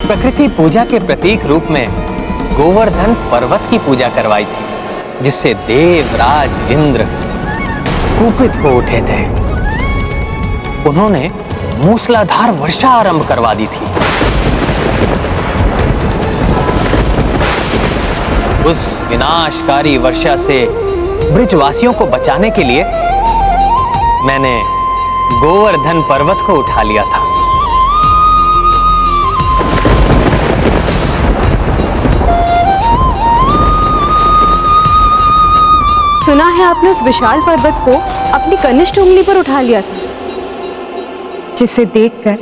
प्रकृति पूजा के प्रतीक रूप में गोवर्धन पर्वत की पूजा करवाई थी, जिससे देवराज इंद्र कुपित हो उठे थे। उन्होंने मूसलाधार वर्षा आरंभ करवा दी थी। उस विनाशकारी वर्षा से ब्रिजवासियों को बचाने के लिए मैंने गोवर्धन पर्वत को उठा लिया था। सुना है आपने उस विशाल पर्वत को अपनी कनिष्ठ उंगली पर उठा लिया था, जिसे देखकर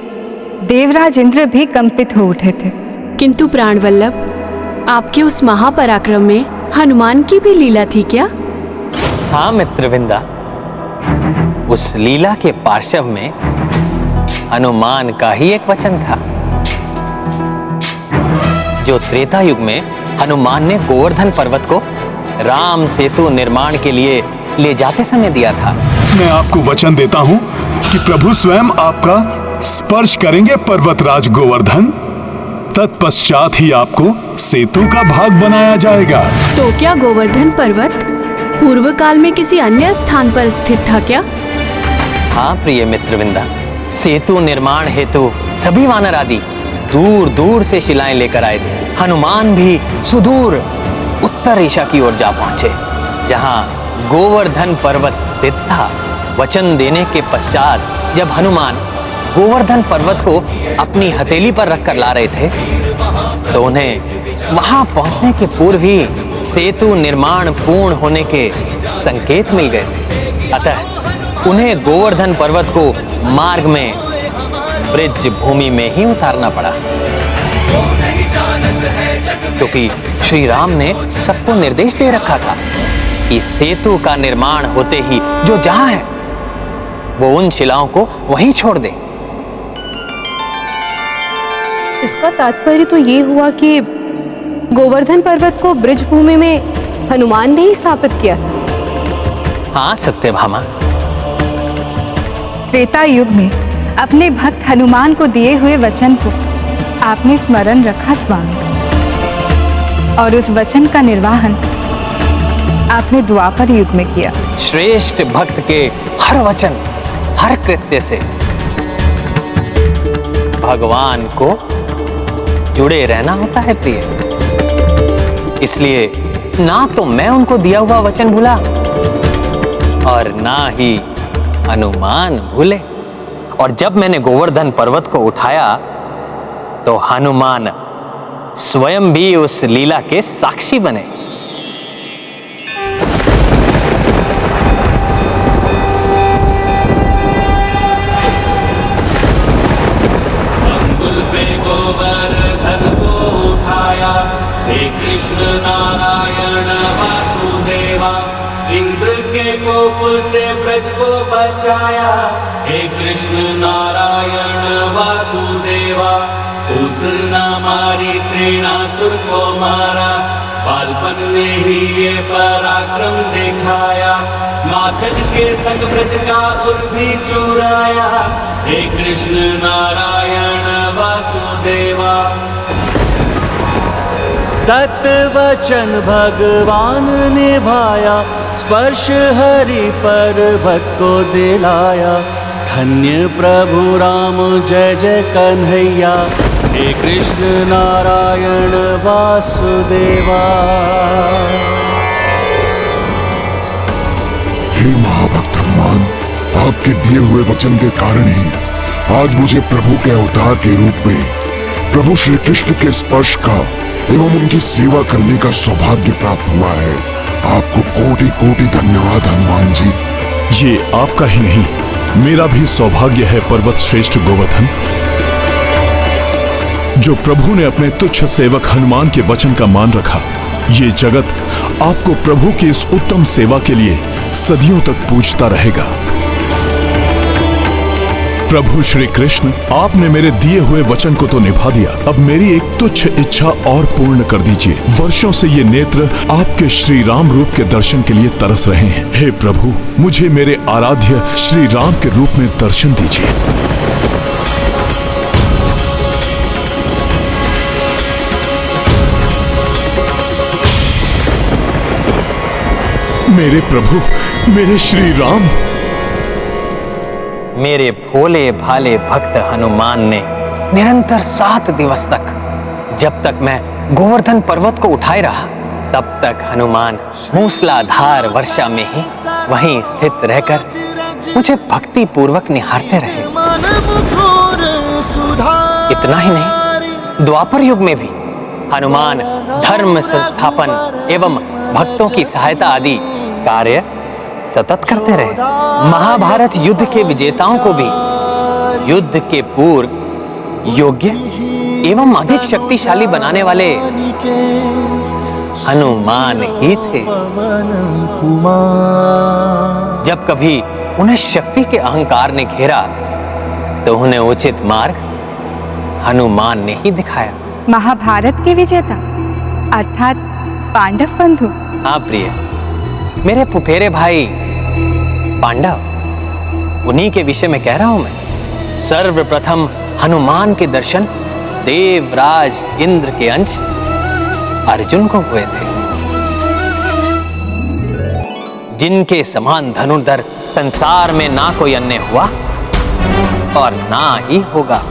देवराज इंद्र भी कंपित हो उठे थे। किंतु प्राणवल्लभ, आपके उस महापराक्रम में हनुमान की भी लीला थी क्या? हाँ मित्रविंदा, उस लीला के पार्श्व में हनुमान का ही एक वचन था, जो त्रेता युग में हनुमान ने गोवर्धन पर्वत को राम सेतु निर्माण के लिए ले जाते समय दिया था। मैं आपको वचन देता हूँ कि प्रभु स्वयं आपका स्पर्श करेंगे पर्वतराज गोवर्धन। तत्पश्चात ही आपको सेतु का भाग बनाया जाएगा। तो क्या गोवर्धन पर्वत पूर्व काल में किसी अन्य स्थान पर स्थित था क्या? हाँ प्रिय मित्रविंदा, सेतु निर्माण हेतु सभी वानर आदि दूर दूर से शिलाएं लेकर आए थे। हनुमान भी सुदूर उत्तर दिशा की ओर जा पहुंचे, जहां गोवर्धन पर्वत स्थित था। वचन देने के पश्चात जब हनुमान गोवर्धन पर्वत को अपनी हथेली पर रखकर ला रहे थे, तो उन्हें वहां पहुंचने के पूर्व ही सेतु निर्माण पूर्ण होने के संकेत मिल गए थे। अतः उन्हें गोवर्धन पर्वत को मार्ग में ब्रिज भूमि में ही उतारना पड़ा, क्योंकि श्री राम ने सबको निर्देश दे रखा था कि सेतु का निर्माण होते ही जो जहां है वो उन शिलाओं को वहीं छोड़ दे। इसका तात्पर्य तो ये हुआ कि गोवर्धन पर्वत को ब्रिज भूमि में हनुमान ने ही स्थापित किया था। हाँ सत्यभामा, त्रेता युग में अपने भक्त हनुमान को दिए हुए वचन को आपने स्मरण रखा स्वामी, और उस वचन का निर्वाहन आपने द्वापर युग में किया। श्रेष्ठ भक्त के हर वचन हर कृत्य से भगवान को जुड़े रहना होता है प्रिय। इसलिए ना तो मैं उनको दिया हुआ वचन भूला और ना ही हनुमान भूले। और जब मैंने गोवर्धन पर्वत को उठाया तो हनुमान स्वयं भी उस लीला के साक्षी बने। अंगुल पे गोवर्धन को उठाया, हे कृष्ण नारायण वासुदेवा। इंद्र के कोप से ब्रज को बचाया, हे कृष्ण नारायण वासुदेवा। पूतना मारी त्रिणासुर को मारा, बालपन में ही ये पराक्रम दिखाया। माखन के संग ब्रज का उर भी चुराया, हे कृष्ण नारायण वासुदेवा। तत्वचन भगवान निभाया, स्पर्श हरि पर्वत को दिलाया। धन्य प्रभु राम जय जय कन्हैया, हे कृष्ण नारायण वासुदेवा। हे महाभक्त हनुमान, आपके दिए हुए वचन के कारण ही आज मुझे प्रभु के अवतार के रूप में प्रभु श्री कृष्ण के स्पर्श का एवं उनकी सेवा करने का सौभाग्य प्राप्त हुआ है। आपको कोटि कोटि धन्यवाद हनुमान जी। ये आपका ही नहीं, मेरा भी सौभाग्य है पर्वत श्रेष्ठ गोवर्धन। जो प्रभु ने अपने तुच्छ सेवक हनुमान के वचन का मान रखा, ये जगत आपको प्रभु की इस उत्तम सेवा के लिए सदियों तक पूजता रहेगा। प्रभु श्री कृष्ण, आपने मेरे दिए हुए वचन को तो निभा दिया, अब मेरी एक तुच्छ इच्छा और पूर्ण कर दीजिए। वर्षों से ये नेत्र आपके श्री राम रूप के दर्शन के लिए तरस रहे हैं। हे प्रभु, मुझे मेरे आराध्य श्री राम के रूप में दर्शन दीजिए। मेरे प्रभु, मेरे श्री राम। मेरे भोले भाले भक्त हनुमान ने निरंतर 7 दिवस तक, जब तक मैं गोवर्धन पर्वत को उठाए रहा, तब तक हनुमान मूसलाधार वर्षा में ही वहीं स्थित रहकर मुझे भक्ति पूर्वक निहारते रहे। इतना ही नहीं, द्वापर युग में भी हनुमान धर्म संस्थापन एवं भक्तों की सहायता आदि कार्य सतत करते रहे। महाभारत युद्ध के विजेताओं को भी युद्ध के पूर्व योग्य एवं अधिक शक्तिशाली बनाने वाले हनुमान ही थे। जब कभी उन्हें शक्ति के अहंकार ने घेरा तो उन्हें उचित मार्ग हनुमान ने ही दिखाया। महाभारत के विजेता अर्थात पांडव बंधु। हाँ प्रिय, मेरे फुफेरे भाई पांडव, उन्हीं के विषय में कह रहा हूं मैं। सर्वप्रथम हनुमान के दर्शन देवराज इंद्र के अंश अर्जुन को हुए थे, जिनके समान धनुर्धर संसार में ना कोई अन्य हुआ और ना ही होगा।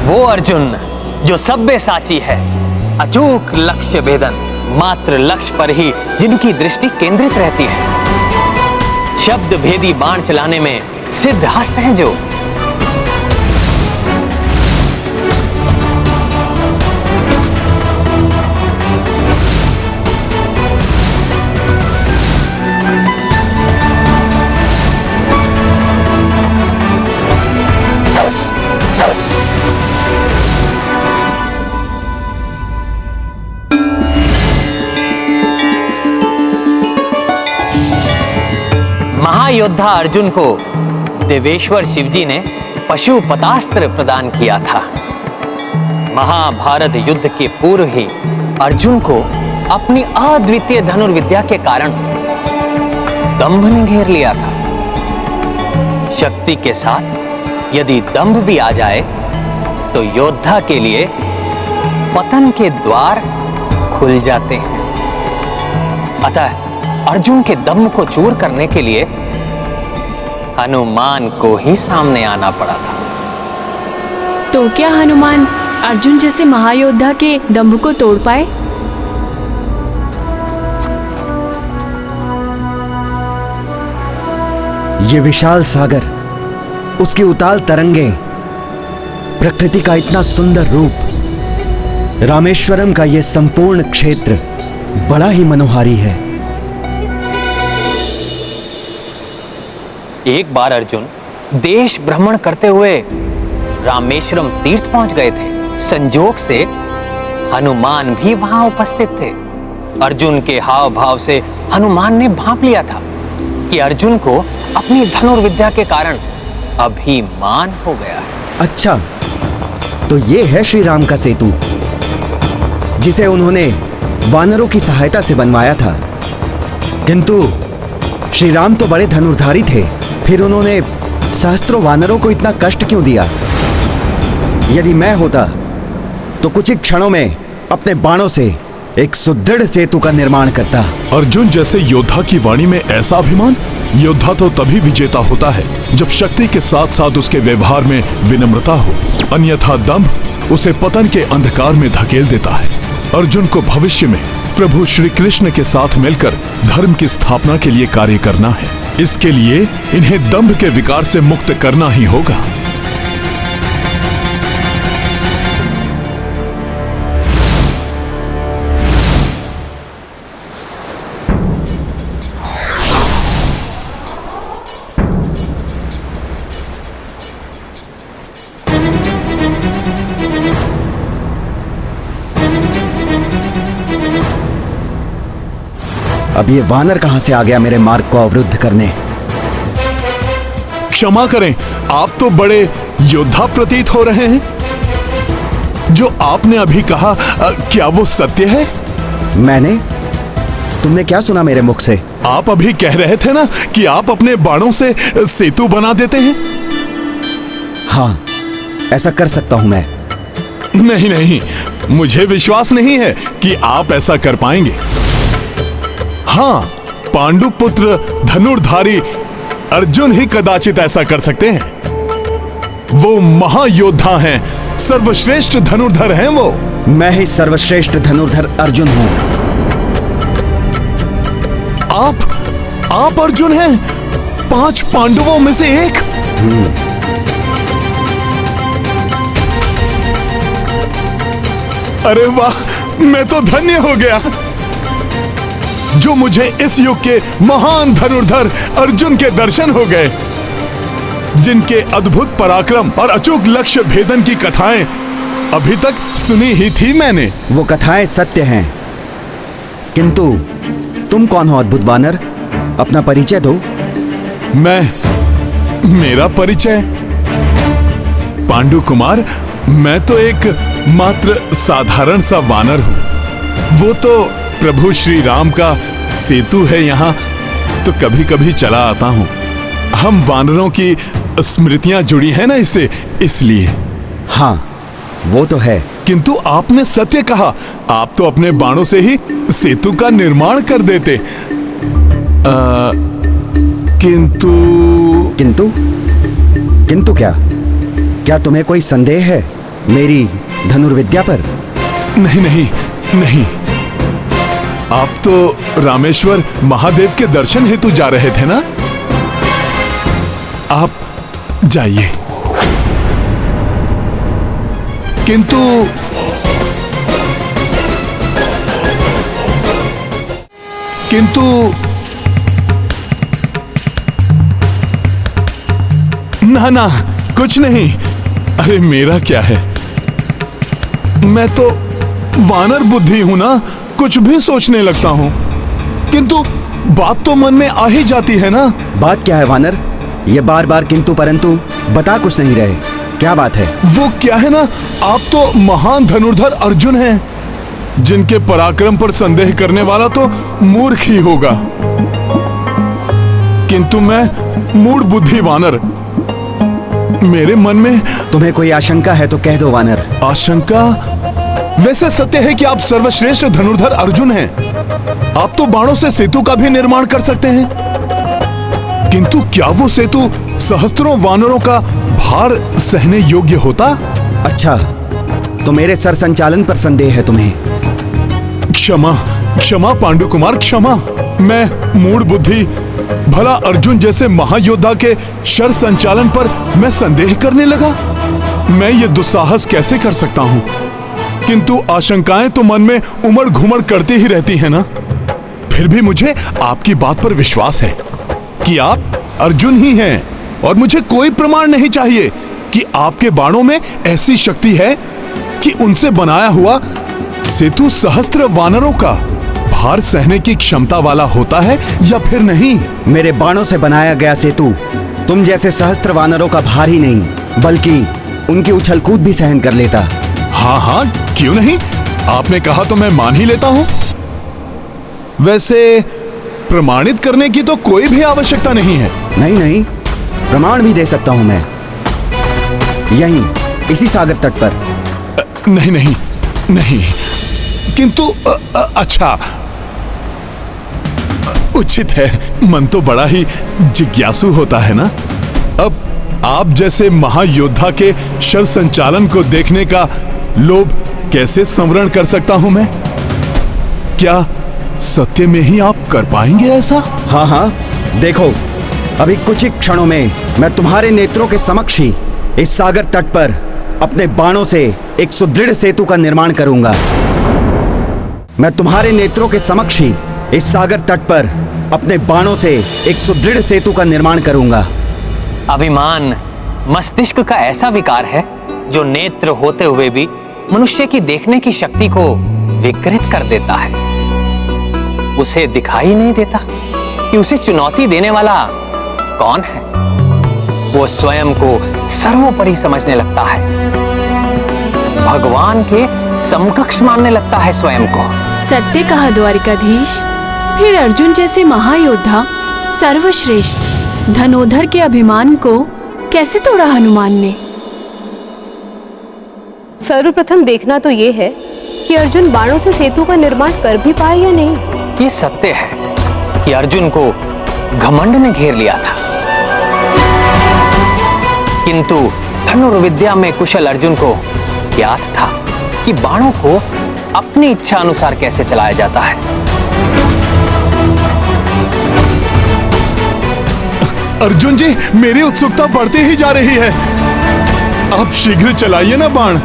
वो अर्जुन जो सब्यसाची है, अचूक लक्ष्य भेदन, मात्र लक्ष्य पर ही जिनकी दृष्टि केंद्रित रहती है, शब्द भेदी बाण चलाने में सिद्ध हस्त हैं जो। महायोद्धा अर्जुन को देवेश्वर शिवजी ने पशुपतास्त्र प्रदान किया था। महाभारत युद्ध के पूर्व ही अर्जुन को अपनी अद्वितीय धनुर्विद्या के कारण दंभ ने घेर लिया था। शक्ति के साथ यदि दंभ भी आ जाए तो योद्धा के लिए पतन के द्वार खुल जाते हैं। अतः अर्जुन के दम्भ को चूर करने के लिए हनुमान को ही सामने आना पड़ा था। तो क्या हनुमान अर्जुन जैसे महायोद्धा के दंभ को तोड़ पाए? ये विशाल सागर, उसकी उताल तरंगे, प्रकृति का इतना सुंदर रूप, रामेश्वरम का ये संपूर्ण क्षेत्र बड़ा ही मनोहारी है। एक बार अर्जुन देश भ्रमण करते हुए रामेश्वरम तीर्थ पहुंच गए थे। संजोग से हनुमान भी वहां उपस्थित थे। अर्जुन के हाव भाव से हनुमान ने भांप लिया था कि अर्जुन को अपनी धनुर्विद्या के कारण अभिमान हो गया है। अच्छा, तो ये है श्री राम का सेतु, जिसे उन्होंने वानरों की सहायता से बनवाया था। किंतु श्री राम तो बड़े धनुर्धारी थे, फिर उन्होंने सहस्त्रों वानरों को इतना कष्ट क्यों दिया? यदि मैं होता तो कुछ ही क्षणों में अपने बाणों से एक सुदृढ़ सेतु का निर्माण करता। अर्जुन जैसे योद्धा की वाणी में ऐसा अभिमान? योद्धा तो तभी विजेता होता है जब शक्ति के साथ साथ उसके व्यवहार में विनम्रता हो, अन्यथा दंभ उसे पतन के अंधकार में धकेल देता है। अर्जुन को भविष्य में प्रभु श्री कृष्ण के साथ मिलकर धर्म की स्थापना के लिए कार्य करना है। इसके लिए इन्हें दंभ के विकार से मुक्त करना ही होगा। अब ये वानर कहां से आ गया मेरे मार्ग को अवरुद्ध करने? क्षमा करें, आप तो बड़े योद्धा प्रतीत हो रहे हैं। जो आपने अभी कहा, क्या वो सत्य है? मैंने? तुमने क्या सुना मेरे मुख से? आप अभी कह रहे थे ना कि आप अपने बाणों से सेतु बना देते हैं। हाँ, ऐसा कर सकता हूं मैं। नहीं नहीं, मुझे विश्वास नहीं है कि आप ऐसा कर पाएंगे। हाँ, पांडुपुत्र धनुर्धारी अर्जुन ही कदाचित ऐसा कर सकते हैं। वो महायोद्धा हैं, सर्वश्रेष्ठ धनुर्धर हैं वो। मैं ही सर्वश्रेष्ठ धनुर्धर अर्जुन हूं। आप अर्जुन हैं, 5 पांडवों में से एक। अरे वाह, मैं तो धन्य हो गया जो मुझे इस युग के महान धनुर्धर अर्जुन के दर्शन हो गए, जिनके अद्भुत पराक्रम और अचूक लक्ष्य भेदन की कथाएं अभी तक सुनी ही थी मैंने। वो कथाएं सत्य हैं, किंतु तुम कौन हो अद्भुत वानर? अपना परिचय दो। मेरा परिचय? पांडु कुमार, मैं तो एक मात्र साधारण सा वानर हूं। वो तो प्रभु श्री राम का सेतु है यहाँ, तो कभी कभी चला आता हूं। हम वानरों की स्मृतियां जुड़ी हैं ना इससे, इसलिए। हाँ, वो तो है। किंतु आपने सत्य कहा, आप तो अपने बाणों से ही सेतु का निर्माण कर देते। किंतु क्या तुम्हें कोई संदेह है मेरी धनुर्विद्या पर? नहीं, आप तो रामेश्वर महादेव के दर्शन हेतु जा रहे थे ना? आप जाइए। किंतु ना, कुछ नहीं। अरे मेरा क्या है, मैं तो वानर बुद्धि हूं ना, कुछ भी सोचने लगता हूं। किंतु बात तो मन में आ ही जाती है ना। बात क्या है वानर? ये बार बार किंतु परंतु बता कुछ नहीं रहे, क्या बात है? वो क्या है ना, आप तो महान धनुर्धर अर्जुन हैं, जिनके पराक्रम पर संदेह करने वाला तो मूर्ख ही होगा। किंतु मैं मूढ़ बुद्धि वानर, मेरे मन में। तुम्हें कोई आशंका है तो कह दो वानर। आशंका? वैसे सत्य है कि आप सर्वश्रेष्ठ धनुर्धर अर्जुन हैं। आप तो बाणों से सेतु का भी निर्माण कर सकते हैं। किंतु क्या वो सेतु सहस्त्रों वानरों का भार सहने योग्य होता? अच्छा, तो मेरे सर संचालन पर संदेह है तुम्हें? क्षमा पांडु कुमार, क्षमा। मैं मूढ़ बुद्धि, भला अर्जुन जैसे महायोद्धा के शर संचालन पर मैं संदेह करने लगा। मैं ये दुस्साहस कैसे कर सकता हूं? किंतु आशंकाएं तो मन में उमड़ घुमड़ करती ही रहती हैं ना। फिर भी मुझे आपकी बात पर विश्वास है कि आप अर्जुन ही हैं, और मुझे कोई प्रमाण नहीं चाहिए कि आपके बाणों में ऐसी शक्ति है कि उनसे बनाया हुआ सेतु सहस्त्र वानरों का भार सहने की क्षमता वाला होता है या फिर नहीं। मेरे बाणों से बनाया गया सेतु तुम जैसे सहस्त्र वानरों का भार ही नहीं, बल्कि उनकी उछल कूद भी सहन कर लेता। हाँ, क्यों नहीं? आपने कहा तो मैं मान ही लेता हूं। वैसे प्रमाणित करने की तो कोई भी आवश्यकता नहीं है। नहीं, प्रमाण भी दे सकता हूं मैं, यहीं इसी सागर तट पर। नहीं, किंतु अच्छा, उचित है। मन तो बड़ा ही जिज्ञासु होता है ना। अब आप जैसे महायोद्धा के शर संचालन को देखने का लोभ कैसे संवरण कर सकता हूं मैं? क्या सत्य में ही आप कर पाएंगे ऐसा? हाँ, देखो, अभी कुछ ही क्षणों में मैं तुम्हारे नेत्रों के समक्ष ही इस सागर तट पर अपने बाणों से एक सुदृढ़ सेतु का निर्माण करूंगा। मैं तुम्हारे नेत्रों के समक्ष ही इस सागर तट पर अपने बाणों से एक सुदृढ़ सेतु का निर्माण करूंगा। अभिमान मस्तिष्क का ऐसा विकार है जो नेत्र होते हुए भी मनुष्य की देखने की शक्ति को विकृत कर देता है। उसे दिखाई नहीं देता कि उसे चुनौती देने वाला कौन है। वो स्वयं को सर्वोपरि समझने लगता है, भगवान के समकक्ष मानने लगता है स्वयं को। सत्य कहा द्वारिकाधीश। फिर अर्जुन जैसे महायोद्धा, सर्वश्रेष्ठ धनुर्धर के अभिमान को कैसे तोड़ा हनुमान ने? सर्वप्रथम देखना तो ये है कि अर्जुन बाणों से सेतु का निर्माण कर भी पाए या नहीं। ये सत्य है कि अर्जुन को घमंड ने घेर लिया था, किंतु धनुर्विद्या में कुशल अर्जुन को ज्ञात था कि बाणों को अपनी इच्छा अनुसार कैसे चलाया जाता है। अर्जुन जी, मेरी उत्सुकता बढ़ती ही जा रही है। आप शीघ्र चलाइए ना बाण।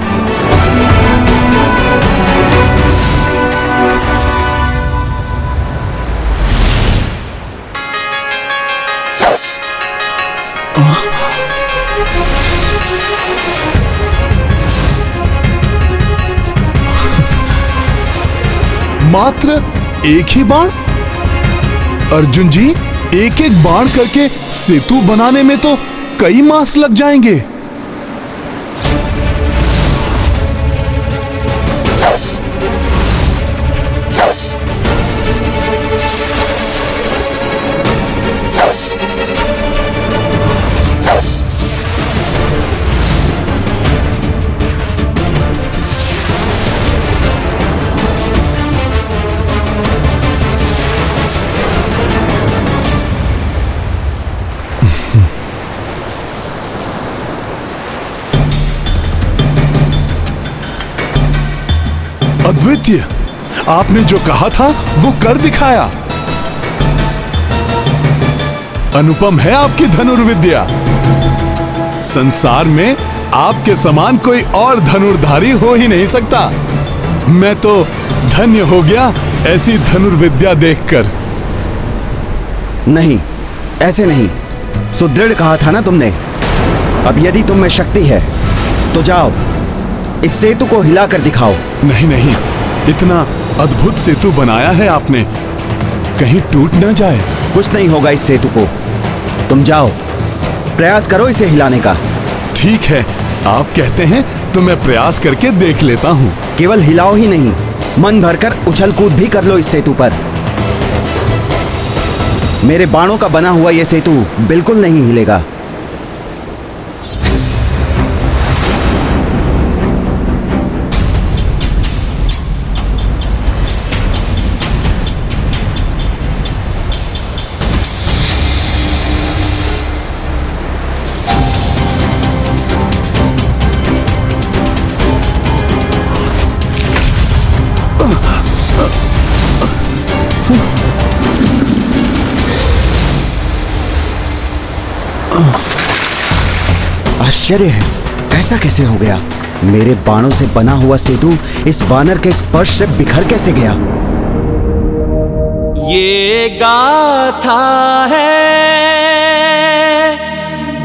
मात्र एक ही बाण? अर्जुन जी, एक एक बाण करके सेतु बनाने में तो कई मास लग जाएंगे। अद्वितीय, आपने जो कहा था वो कर दिखाया। अनुपम है आपकी धनुर्विद्या। संसार में आपके समान कोई और धनुर्धारी हो ही नहीं सकता। मैं तो धन्य हो गया ऐसी धनुर्विद्या देखकर। नहीं, ऐसे नहीं। सुदृढ़ कहा था ना तुमने। अब यदि तुम में शक्ति है तो जाओ, इस सेतु को हिला कर दिखाओ। नहीं नहीं, इतना अद्भुत सेतु बनाया है आपने, कहीं टूट ना जाए। कुछ नहीं होगा इस सेतु को। तुम जाओ, प्रयास करो इसे हिलाने का। ठीक है, आप कहते हैं तो मैं प्रयास करके देख लेता हूँ। केवल हिलाओ ही नहीं, मन भरकर उछल कूद भी कर लो इस सेतु पर। मेरे बाणों का बना हुआ यह सेतु बिल्कुल नहीं हिलेगा। आश्चर्य है, ऐसा कैसे हो गया? मेरे बाणों से बना हुआ सेतु इस वानर के स्पर्श से बिखर कैसे गया? ये गाथा है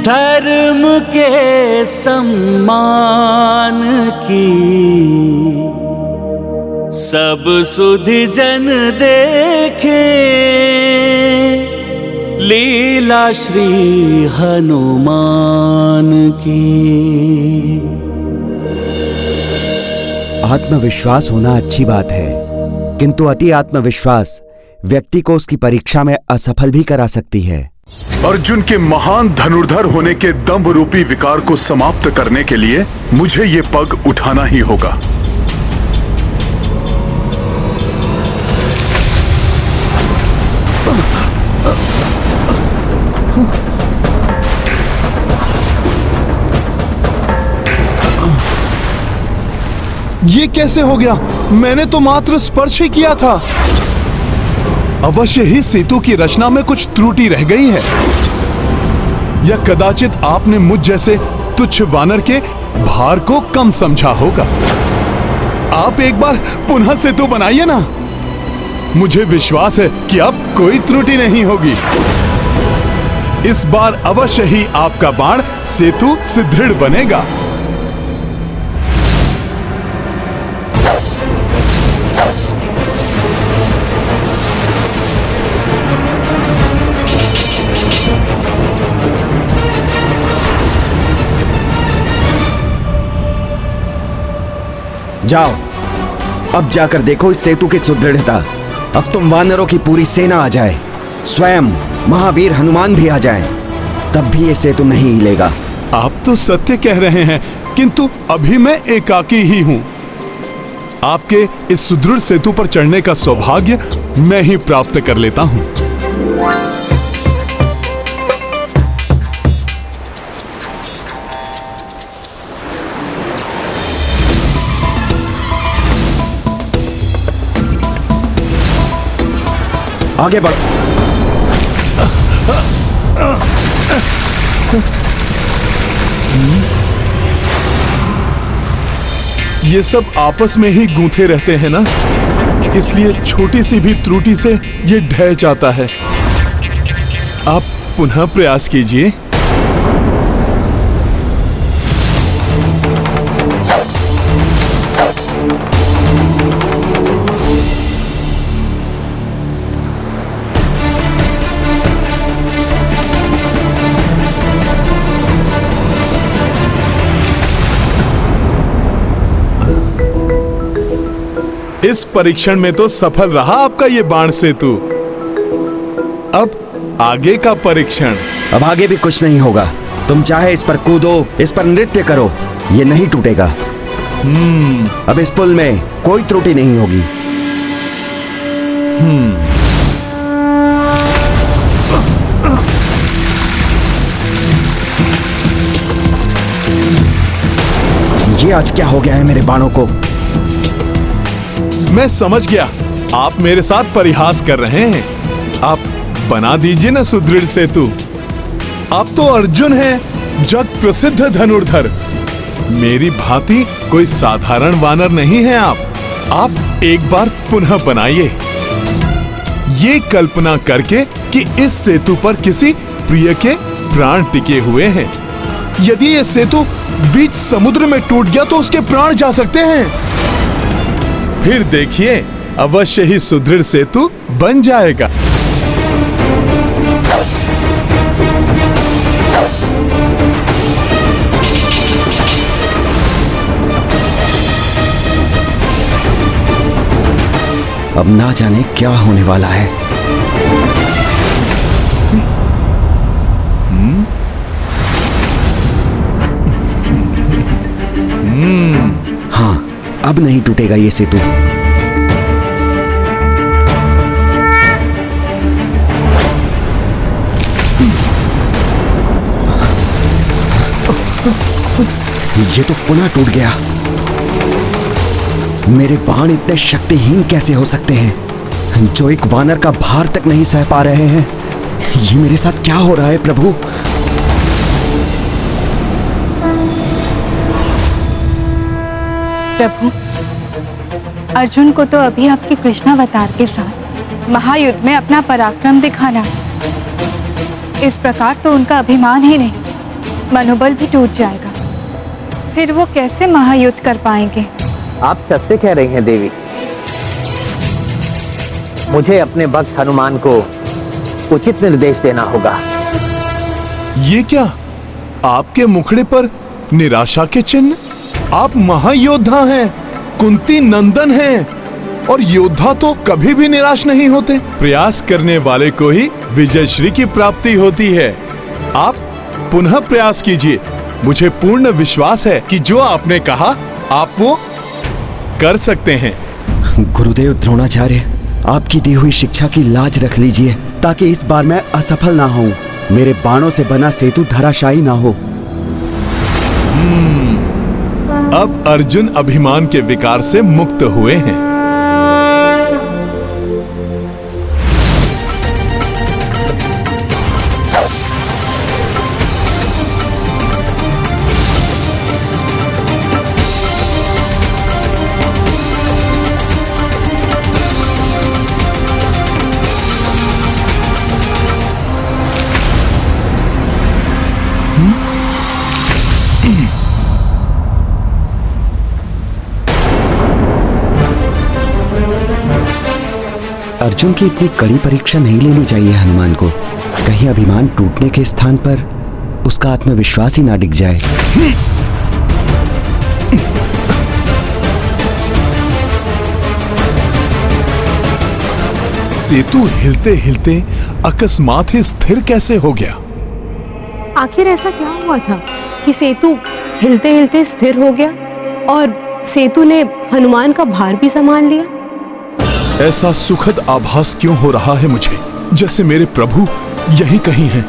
धर्म के सम्मान की, सब सुधि जन देखे लीला श्री हनुमान की। आत्मविश्वास होना अच्छी बात है, किंतु अति आत्मविश्वास व्यक्ति को उसकी परीक्षा में असफल भी करा सकती है। अर्जुन के महान धनुर्धर होने के दंभ रूपी विकार को समाप्त करने के लिए मुझे ये पग उठाना ही होगा। ये कैसे हो गया? मैंने तो मात्र स्पर्श ही किया था। अवश्य ही सेतु की रचना में कुछ त्रुटि रह गई है, या कदाचित आपने मुझ जैसे तुच्छ वानर के भार को कम समझा होगा। आप एक बार पुनः सेतु बनाइए ना। मुझे विश्वास है कि अब कोई त्रुटि नहीं होगी। इस बार अवश्य ही आपका बाण सेतु सुदृढ़ बनेगा। जाओ, अब जाकर देखो इस सेतु की सुदृढ़ता। अब तुम वानरों की पूरी सेना आ जाए, स्वयं महावीर हनुमान भी आ जाए, तब भी ये सेतु नहीं हिलेगा। आप तो सत्य कह रहे हैं, किंतु अभी मैं एकाकी ही हूँ। आपके इस सुदृढ़ सेतु पर चढ़ने का सौभाग्य मैं ही प्राप्त कर लेता हूँ। आगे बढ़ो। ये सब आपस में ही गूंथे रहते हैं ना, इसलिए छोटी सी भी त्रुटि से ये ढह जाता है। आप पुनः प्रयास कीजिए। इस परीक्षण में तो सफल रहा आपका ये बाण सेतु। अब आगे का परीक्षण। अब आगे भी कुछ नहीं होगा। तुम चाहे इस पर कूदो, इस पर नृत्य करो, ये नहीं टूटेगा। अब इस पुल में कोई त्रुटि नहीं होगी। ये आज क्या हो गया है मेरे बाणों को? मैं समझ गया, आप मेरे साथ परिहास कर रहे हैं। आप बना दीजिए ना सुदृढ़ सेतु। आप तो अर्जुन हैं, जग प्रसिद्ध धनुर्धर। मेरी भांति कोई साधारण वानर नहीं है आप एक बार पुनः बनाइए, ये कल्पना करके कि इस सेतु पर किसी प्रिय के प्राण टिके हुए हैं। यदि ये सेतु बीच समुद्र में टूट गया तो उसके प्राण जा सकते हैं। फिर देखिए, अवश्य ही सुदृढ़ सेतु बन जाएगा। अब ना जाने क्या होने वाला है। हाँ, अब नहीं टूटेगा ये सेतु। ये तो पुनः टूट गया। मेरे बाण इतने शक्तिहीन कैसे हो सकते हैं, जो एक वानर का भार तक नहीं सह पा रहे हैं। ये मेरे साथ क्या हो रहा है प्रभु? प्रभु, अर्जुन को तो अभी आपके कृष्णावतार के साथ महायुद्ध में अपना पराक्रम दिखाना है। इस प्रकार तो उनका अभिमान ही नहीं, मनोबल भी टूट जाएगा। फिर वो कैसे महायुद्ध कर पाएंगे? आप सत्य कह रही हैं देवी। मुझे अपने भक्त हनुमान को उचित निर्देश देना होगा। ये क्या, आपके मुखड़े पर निराशा के चिन्ह? आप महायोद्धा हैं, कुंती नंदन हैं, और योद्धा तो कभी भी निराश नहीं होते। प्रयास करने वाले को ही विजयश्री की प्राप्ति होती है। आप पुनः प्रयास कीजिए। मुझे पूर्ण विश्वास है कि जो आपने कहा आप वो कर सकते हैं। गुरुदेव द्रोणाचार्य, आपकी दी हुई शिक्षा की लाज रख लीजिए, ताकि इस बार मैं असफल ना हूं। मेरे बाणों से बना सेतु धराशायी ना हो। अब अर्जुन अभिमान के विकार से मुक्त हुए हैं। अर्जुन की इतनी कड़ी परीक्षा नहीं लेनी चाहिए हनुमान को। कहीं अभिमान टूटने के स्थान पर उसका आत्मविश्वास ही ना डिग जाए। सेतु हिलते हिलते अकस्मात ही स्थिर कैसे हो गया? आखिर ऐसा क्या हुआ था कि सेतु हिलते हिलते स्थिर हो गया और सेतु ने हनुमान का भार भी संभाल लिया? ऐसा सुखद आभास क्यों हो रहा है मुझे, जैसे मेरे प्रभु यहीं कहीं हैं।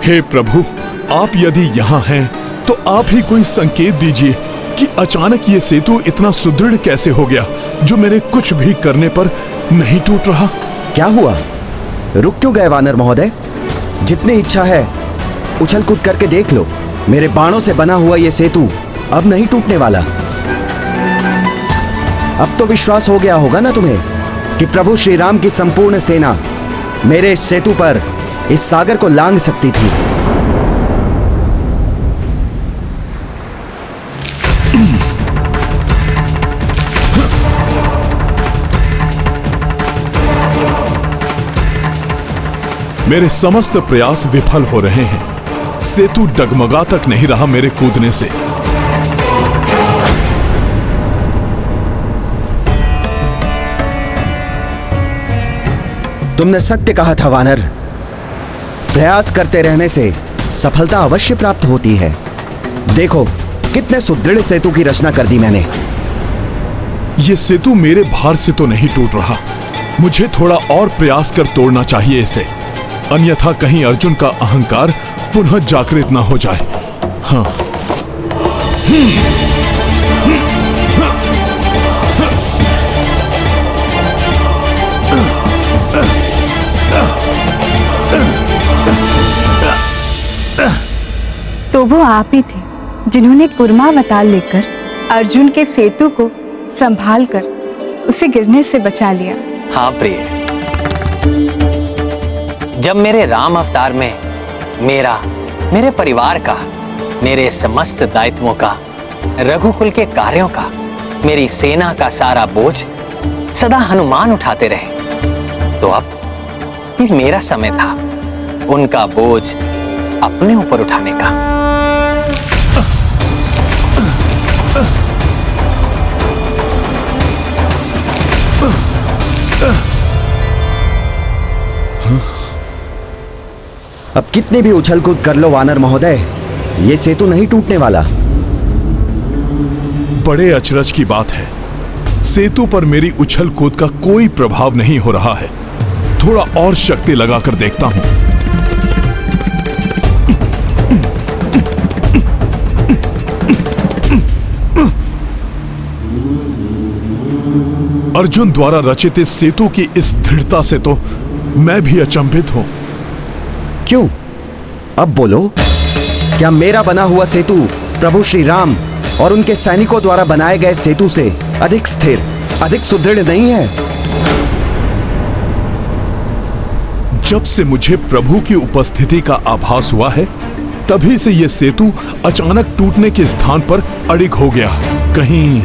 हे प्रभु, आप यदि यहाँ हैं तो आप ही कोई संकेत दीजिए कि अचानक ये सेतु इतना सुदृढ़ कैसे हो गया, जो मेरे कुछ भी करने पर नहीं टूट रहा। क्या हुआ? रुक क्यों गए वानर महोदय? जितनी इच्छा है उछल कूद करके देख लो। मेरे बाणों से बना हुआ ये सेतु अब नहीं टूटने वाला। अब तो विश्वास हो गया होगा ना तुम्हें कि प्रभु श्री राम की संपूर्ण सेना मेरे इस सेतु पर इस सागर को लांघ सकती थी। मेरे समस्त प्रयास विफल हो रहे हैं। सेतु डगमगा तक नहीं रहा मेरे कूदने से। तुमने सत्य कहा था वानर। प्रयास करते रहने से सफलता अवश्य प्राप्त होती है। देखो कितने सुदृढ़ सेतु की रचना कर दी मैंने। यह सेतु मेरे भार से तो नहीं टूट रहा। मुझे थोड़ा और प्रयास कर तोड़ना चाहिए इसे, अन्यथा कहीं अर्जुन का अहंकार पुनः जागृत ना हो जाए। हाँ। तो वो आप ही थे जिन्होंने कूर्मावतार लेकर अर्जुन के सेतु को संभाल कर उसे गिरने से बचा लिया। हाँ प्रिय, जब मेरे राम अवतार में मेरे परिवार का, मेरे समस्त दायित्वों का, रघुकुल के कार्यों का, मेरी सेना का सारा बोझ सदा हनुमान उठाते रहे, तो अब ये मेरा समय था उनका बोझ अपने ऊपर उठाने का। अब कितनी भी उछल कूद कर लो वानर महोदय, ये सेतु नहीं टूटने वाला। बड़े अचरज की बात है, सेतु पर मेरी उछल कूद का कोई प्रभाव नहीं हो रहा है। थोड़ा और शक्ति लगाकर देखता हूं। अर्जुन द्वारा रचित इस सेतु की इस दृढ़ता से तो मैं भी अचंभित हूं। क्यों? अब बोलो, क्या मेरा बना हुआ सेतु प्रभु श्री राम और उनके सैनिकों द्वारा बनाए गए सेतु से अधिक स्थिर, अधिक सुदृढ़ नहीं है? जब से मुझे प्रभु की उपस्थिति का आभास हुआ है, तभी से यह सेतु अचानक टूटने के स्थान पर अड़िग हो गया। कहीं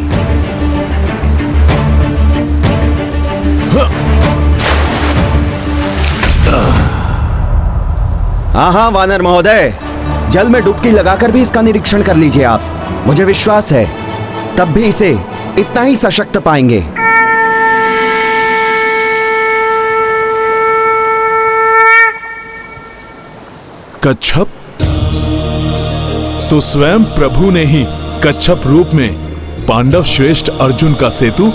हाँ वानर महोदय, जल में डुबकी लगाकर भी इसका निरीक्षण कर लीजिए आप। मुझे विश्वास है तब भी इसे इतना ही सशक्त पाएंगे। कच्छप? तो स्वयं प्रभु ने ही कच्छप रूप में पांडव श्रेष्ठ अर्जुन का सेतु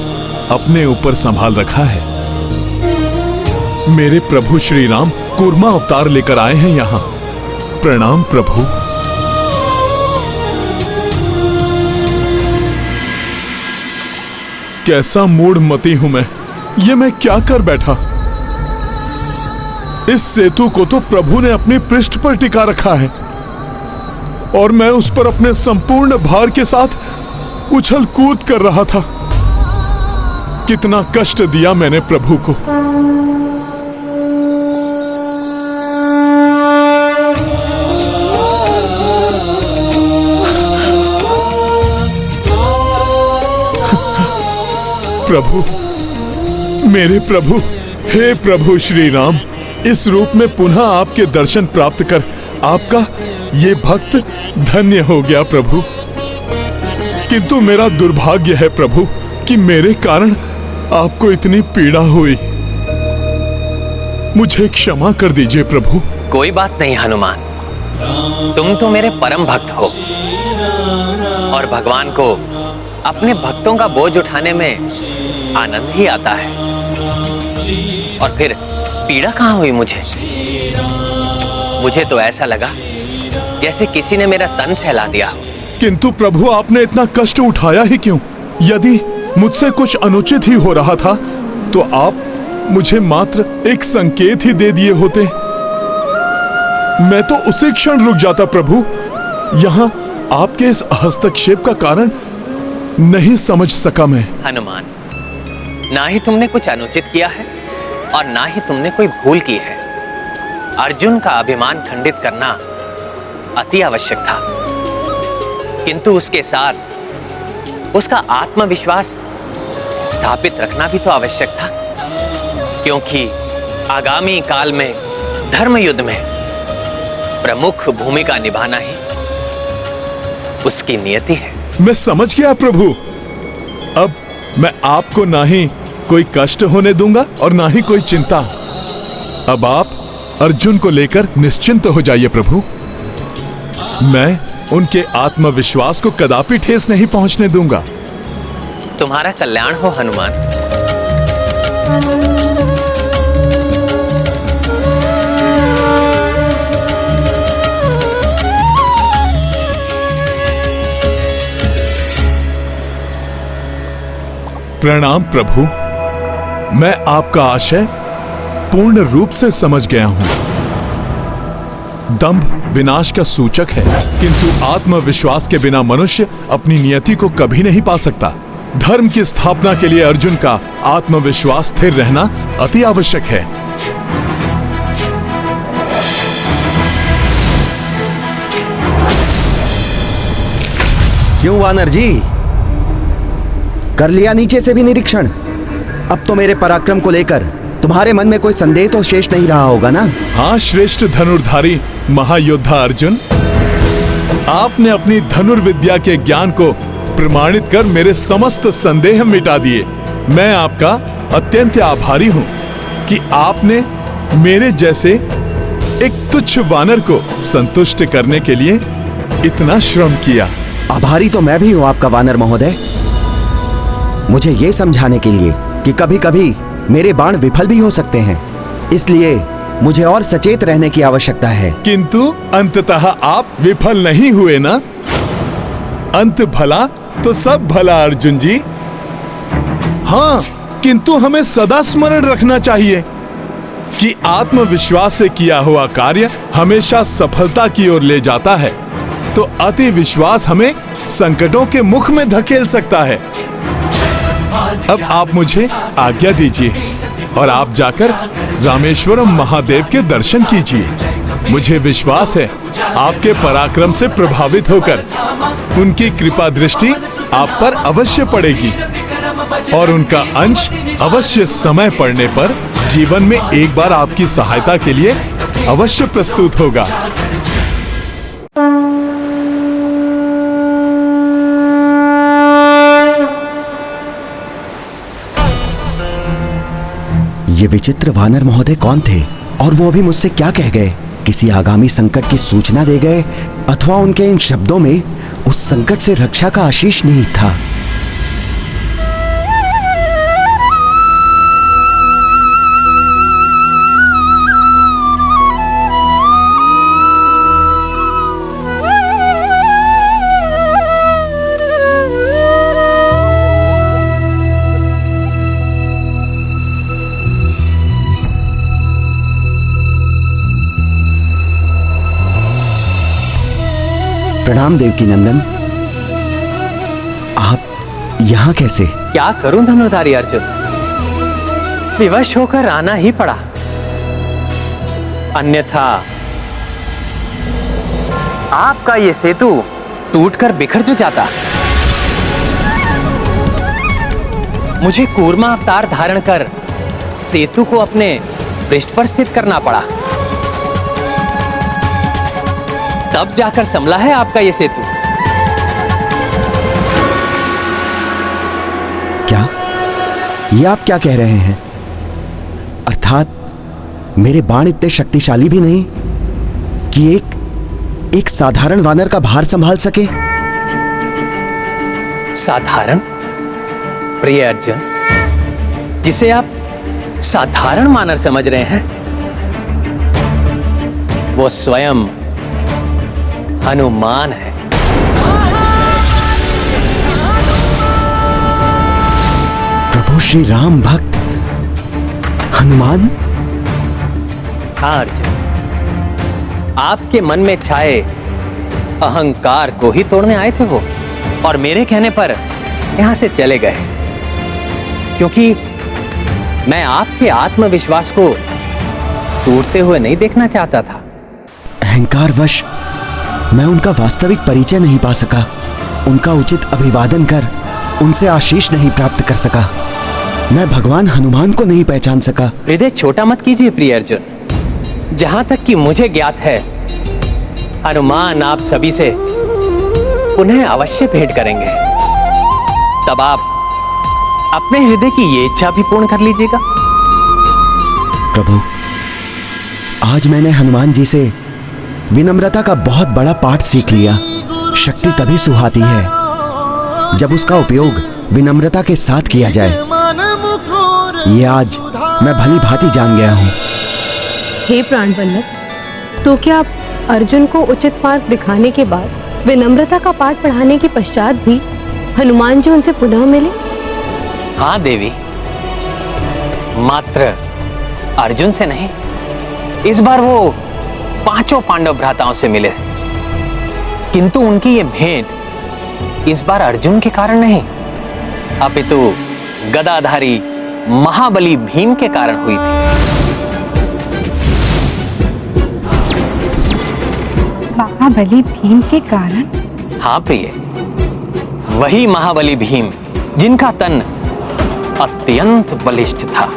अपने ऊपर संभाल रखा है। मेरे प्रभु श्री राम कूर्मा अवतार लेकर आए हैं यहां। प्रणाम प्रभु। कैसा मूढ़मती हूं मैं, ये मैं क्या कर बैठा। इस सेतु को तो प्रभु ने अपने पृष्ठ पर टिका रखा है और मैं उस पर अपने संपूर्ण भार के साथ उछल कूद कर रहा था। कितना कष्ट दिया मैंने प्रभु को। प्रभु, मेरे प्रभु, हे प्रभु श्री राम, इस रूप में पुनः आपके दर्शन प्राप्त कर आपका ये भक्त धन्य हो गया प्रभु। किंतु मेरा दुर्भाग्य है प्रभु कि मेरे कारण आपको इतनी पीड़ा हुई। मुझे क्षमा कर दीजिए प्रभु। कोई बात नहीं हनुमान, तुम तो मेरे परम भक्त हो और भगवान को अपने भक्तों का बोझ उठाने में आनंद ही आता है। और फिर पीड़ा कहाँ हुई मुझे तो ऐसा लगा जैसे किसी ने मेरा तन सहला दिया। किंतु प्रभु, आपने इतना कष्ट उठाया ही क्यों? यदि मुझसे कुछ अनुचित ही हो रहा था तो आप मुझे मात्र एक संकेत ही दे दिए होते, मैं तो उसी क्षण रुक जाता प्रभु। यहाँ आपके इस हस्तक्षेप का कारण नहीं समझ सका मैं। हनुमान, ना ही तुमने कुछ अनुचित किया है और ना ही तुमने कोई भूल की है। अर्जुन का अभिमान खंडित करना अति आवश्यक था, किंतु उसके साथ उसका आत्मविश्वास स्थापित रखना भी तो आवश्यक था, क्योंकि आगामी काल में धर्म युद्ध में प्रमुख भूमिका निभाना ही उसकी नियति है। मैं समझ गया प्रभु। अब मैं आपको ना ही कोई कष्ट होने दूंगा और ना ही कोई चिंता। अब आप अर्जुन को लेकर निश्चिंत हो जाइए प्रभु। मैं उनके आत्मविश्वास को कदापि ठेस नहीं पहुंचने दूंगा। तुम्हारा कल्याण हो हनुमान। प्रणाम प्रभु, मैं आपका आशय पूर्ण रूप से समझ गया हूं। दंभ विनाश का सूचक है, किंतु आत्मविश्वास के बिना मनुष्य अपनी नियति को कभी नहीं पा सकता। धर्म की स्थापना के लिए अर्जुन का आत्मविश्वास स्थिर रहना अति आवश्यक है। क्यों वानर जी, कर लिया नीचे से भी निरीक्षण? अब तो मेरे पराक्रम को लेकर तुम्हारे मन में कोई संदेह तो शेष नहीं रहा होगा ना? हाँ श्रेष्ठ धनुर्धारी महायोद्धा अर्जुन, आपने अपनी धनुर्विद्या के ज्ञान को प्रमाणित कर मेरे समस्त संदेह मिटा दिए। मैं आपका अत्यंत आभारी हूं कि आपने मेरे जैसे एक तुच्छ वानर को संतुष्ट करने के लिए इतना श्रम किया। आभारी तो मैं भी हूं आपका वानर महोदय, मुझे ये समझाने के लिए कि कभी कभी मेरे बाण विफल भी हो सकते हैं, इसलिए मुझे और सचेत रहने की आवश्यकता है। किंतु अंततः आप विफल नहीं हुए ना? अंत भला तो सब भला अर्जुन जी। हाँ, किंतु हमें सदा स्मरण रखना चाहिए कि आत्मविश्वास से किया हुआ कार्य हमेशा सफलता की ओर ले जाता है, तो अति विश्वास हमें संकटों के मुख में धकेल सकता है। अब आप मुझे आज्ञा दीजिए और आप जाकर रामेश्वरम महादेव के दर्शन कीजिए। मुझे विश्वास है आपके पराक्रम से प्रभावित होकर उनकी कृपा दृष्टि आप पर अवश्य पड़ेगी और उनका अंश अवश्य समय पड़ने पर जीवन में एक बार आपकी सहायता के लिए अवश्य प्रस्तुत होगा। ये विचित्र वानर महोदय कौन थे और वो अभी मुझसे क्या कह गए? किसी आगामी संकट की सूचना दे गए अथवा उनके इन शब्दों में उस संकट से रक्षा का आशीष नहीं था? प्रणाम देवकी नंदन, आप यहाँ कैसे? क्या करूं धनुर्धारी अर्जुन, विवश होकर आना ही पड़ा, अन्यथा आपका ये सेतु टूटकर बिखर जो जाता। मुझे कूर्मा अवतार धारण कर सेतु को अपने पृष्ठ पर स्थित करना पड़ा, तब जाकर संभला है आपका ये सेतु। क्या ये आप क्या कह रहे हैं? अर्थात मेरे बाण इतने शक्तिशाली भी नहीं कि एक साधारण वानर का भार संभाल सके। साधारण? प्रिय अर्जुन, जिसे आप साधारण वानर समझ रहे हैं, वो स्वयं हनुमान है। प्रभु श्री राम भक्त हनुमान? हाँ अर्जुन, आपके मन में छाए अहंकार को ही तोड़ने आए थे वो, और मेरे कहने पर यहां से चले गए, क्योंकि मैं आपके आत्मविश्वास को टूटते हुए नहीं देखना चाहता था। अहंकारवश मैं उनका वास्तविक परिचय नहीं पा सका, उनका उचित अभिवादन कर उनसे आशीष नहीं प्राप्त कर सका, मैं भगवान हनुमान को नहीं पहचान सका। हृदय छोटा मत कीजिए प्रिय अर्जुन, जहां तक कि मुझे ज्ञात है, हनुमान आप सभी से पुनः अवश्य भेंट करेंगे। तब आप अपने हृदय की ये इच्छा भी पूर्ण कर लीजिएगा। प्रभु, आज मैंने हनुमान जी से विनम्रता का बहुत बड़ा पाठ सीख लिया। शक्ति तभी सुहाती है जब उसका उपयोग विनम्रता के साथ किया जाए। ये आज मैं भली भांति जान गया हूं। हे प्राणवल्लभ, तो क्या अर्जुन को उचित मार्ग दिखाने के बाद, विनम्रता का पाठ पढ़ाने के पश्चात भी हनुमान जी उनसे पुनः मिले? हाँ देवी, मात्र अर्जुन से नहीं, इस बार वो 5 पांडव भ्राताओं से मिले, किंतु उनकी ये भेंट इस बार अर्जुन के कारण नहीं, अपितु गदाधारी महाबली भीम के कारण हुई थी। महाबली भीम के कारण? हाँ प्रिय, वही महाबली भीम जिनका तन अत्यंत बलिष्ठ था।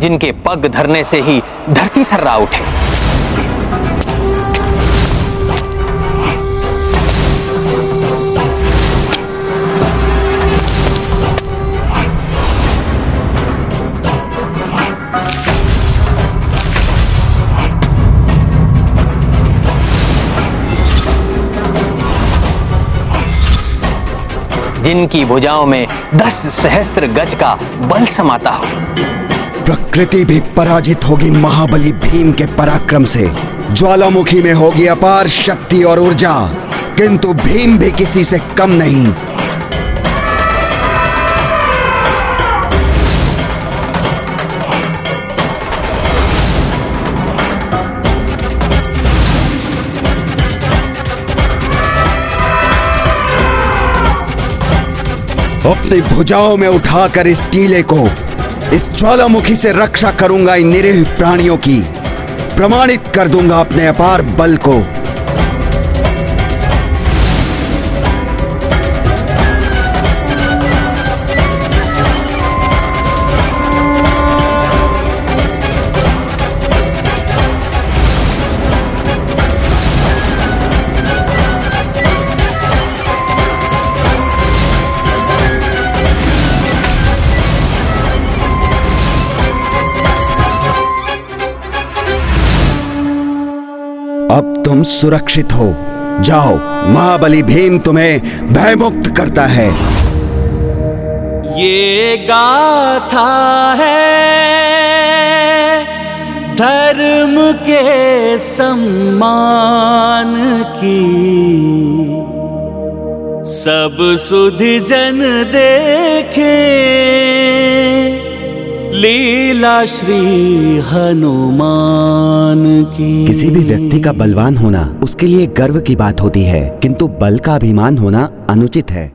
जिनके पग धरने से ही धरती थर्रा उठे। जिनकी भुजाओं में 10 सहस्त्र गज का बल समाता हो। प्रकृति भी पराजित होगी महाबली भीम के पराक्रम से। ज्वालामुखी में होगी अपार शक्ति और ऊर्जा, किंतु भीम भी किसी से कम नहीं। अपनी भुजाओं में उठाकर इस टीले को, इस ज्वालामुखी से रक्षा करूंगा इन निरीह प्राणियों की। प्रमाणित कर दूंगा अपने अपार बल को। अब तुम सुरक्षित हो, जाओ, महाबली भीम तुम्हें भयमुक्त करता है। ये गाथा है धर्म के सम्मान की, सब सुधि जन देखे लीला श्री हनुमान की। किसी भी व्यक्ति का बलवान होना उसके लिए गर्व की बात होती है, किंतु बल का अभिमान होना अनुचित है।